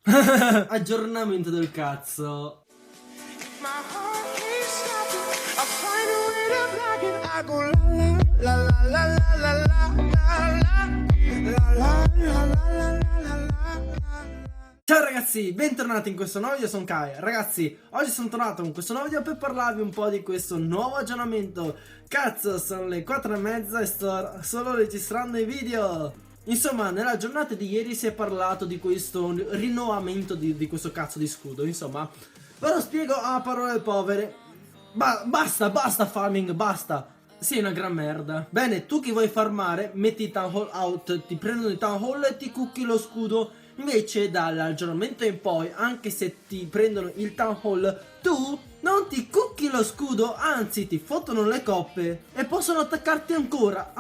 Aggiornamento del cazzo. My heart keeps stopping. I find a way to block it. I go la la la la la la la la la la la. Ciao ragazzi, bentornati in questo nuovo video, sono Kai. Ragazzi, oggi sono tornato con questo nuovo video per parlarvi un po' di questo nuovo aggiornamento. Cazzo, sono le 4:30 e sto solo registrando i video. Insomma, nella giornata di ieri si è parlato di questo rinnovamento di questo cazzo di scudo. Insomma, ve lo spiego a parole povere. Basta farming, basta. Sei una gran merda. Bene, tu che vuoi farmare, metti i Town Hall out, ti prendono i Town Hall e ti cucchi lo scudo. Invece dall'aggiornamento in poi, anche se ti prendono il Town Hall, tu non ti cucchi lo scudo, anzi ti fottono le coppe e possono attaccarti ancora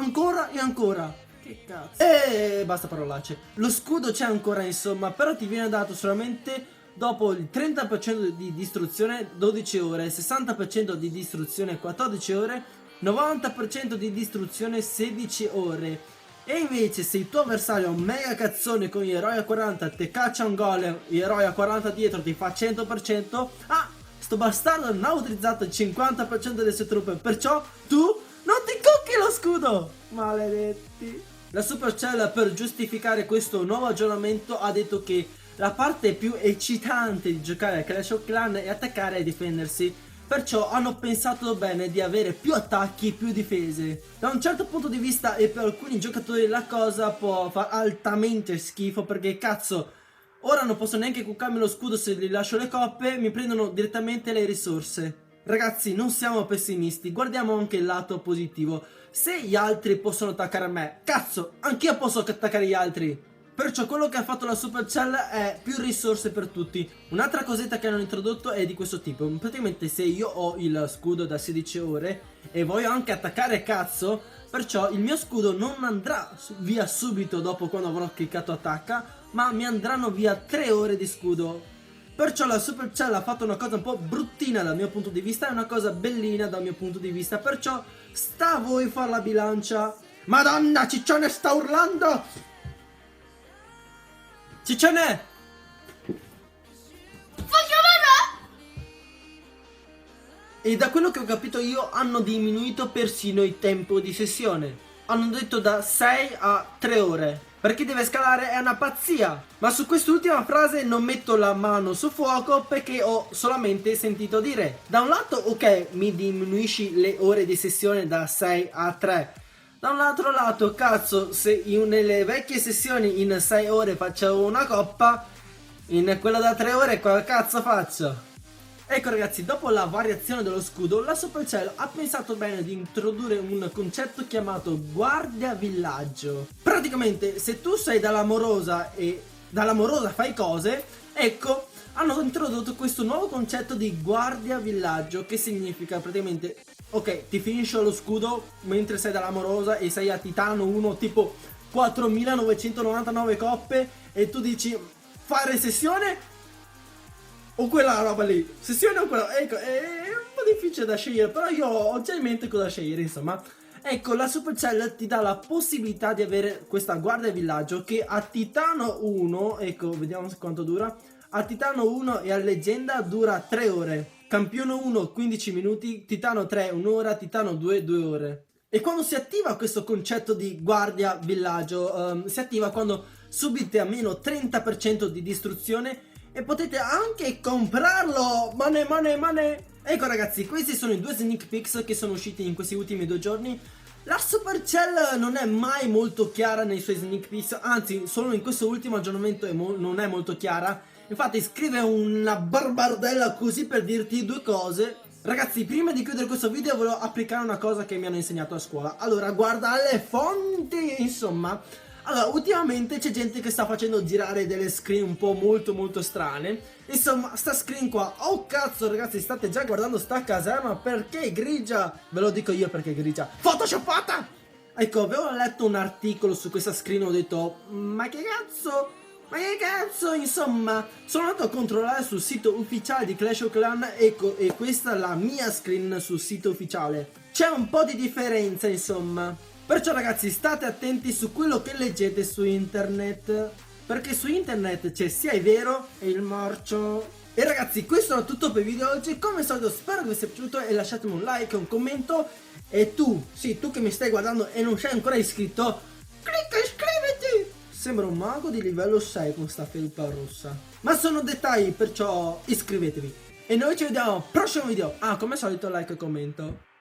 e ancora. Che cazzo. E basta parolacce. Lo scudo c'è ancora insomma, però ti viene dato solamente dopo il 30% di distruzione 12 ore, 60% di distruzione 14 ore, 90% di distruzione 16 ore. E invece se il tuo avversario è un mega cazzone con gli eroi a 40 te caccia un golem, gli eroi a 40 dietro ti fa 100%, sto bastardo non ha utilizzato il 50% delle sue truppe, perciò tu non ti cucchi lo scudo! Maledetti! La Supercell, per giustificare questo nuovo aggiornamento, ha detto che la parte più eccitante di giocare a Clash of Clans è attaccare e difendersi. Perciò hanno pensato bene di avere più attacchi, più difese. Da un certo punto di vista e per alcuni giocatori la cosa può far altamente schifo, perché cazzo, ora non posso neanche cuccarmi lo scudo se gli lascio le coppe, mi prendono direttamente le risorse. Ragazzi, non siamo pessimisti, guardiamo anche il lato positivo. Se gli altri possono attaccare me, cazzo, anch'io posso attaccare gli altri. Perciò quello che ha fatto la Supercell è più risorse per tutti. Un'altra cosetta che hanno introdotto è di questo tipo. Praticamente se io ho il scudo da 16 ore e voglio anche attaccare cazzo, perciò il mio scudo non andrà via subito dopo quando avrò cliccato attacca, ma mi andranno via 3 ore di scudo. Perciò la Supercell ha fatto una cosa un po' bruttina dal mio punto di vista e una cosa bellina dal mio punto di vista. Perciò sta a voi far la bilancia. Madonna, Ciccione sta urlando! Ciccione! E da quello che ho capito io hanno diminuito persino il tempo di sessione. Hanno detto da 6 a 3 ore. Perché deve scalare è una pazzia. Ma su quest'ultima frase non metto la mano su fuoco perché ho solamente sentito dire. Da un lato ok, mi diminuisci le ore di sessione da 6 a 3. Da un altro lato, cazzo, se io nelle vecchie sessioni in 6 ore facevo una coppa, in quella da 3 ore qual cazzo faccio? Ecco ragazzi, dopo la variazione dello scudo, la Supercell ha pensato bene di introdurre un concetto chiamato guardia villaggio. Praticamente, se tu sei dall'amorosa e dall'amorosa fai cose, ecco, hanno introdotto questo nuovo concetto di guardia villaggio, che significa praticamente, ok, ti finisce lo scudo mentre sei dall'amorosa e sei a Titano 1 tipo 4999 coppe e tu dici fare sessione o quella roba lì, sessione o quella, ecco, è un po' difficile da scegliere, però io ho già in mente cosa scegliere, insomma. Ecco, la Supercell ti dà la possibilità di avere questa guardia villaggio che a Titano 1, ecco, vediamo quanto dura, a Titano 1 e a Leggenda dura 3 ore, Campione 1 15 minuti, Titano 3 1 ora, Titano 2 2 ore. E quando si attiva questo concetto di guardia villaggio, si attiva quando subite almeno 30% di distruzione e potete anche comprarlo. Money. Ecco ragazzi, questi sono i due sneak peeks che sono usciti in questi ultimi 2 giorni. La Supercell non è mai molto chiara nei suoi sneak peeks, anzi solo in questo ultimo aggiornamento non è molto chiara. Infatti scrive una barbardella così per dirti due cose. Ragazzi, prima di chiudere questo video volevo applicare una cosa che mi hanno insegnato a scuola. Allora, guarda le fonti, insomma. Allora, ultimamente c'è gente che sta facendo girare delle screen un po' molto strane. Insomma, sta screen qua. Oh cazzo ragazzi, state già guardando sta caserma, perché è grigia? Ve lo dico io perché è grigia. Photoshoppata! Ecco, avevo letto un articolo su questa screen e ho detto ma che cazzo, insomma, sono andato a controllare sul sito ufficiale di Clash of Clans, ecco, e questa è la mia screen sul sito ufficiale. C'è un po' di differenza, insomma. Perciò ragazzi, state attenti su quello che leggete su internet. perché su internet c'è sia il vero e il marcio. E ragazzi, questo è tutto per il video di oggi. Come al solito spero che vi sia piaciuto e lasciatemi un like e un commento. E tu, sì, tu che mi stai guardando e non sei ancora iscritto, clicca iscriviti! Sembra un mago di livello 6 con sta felpa rossa. Ma sono dettagli, perciò iscrivetevi. E noi ci vediamo al prossimo video. Ah, come al solito like e commento.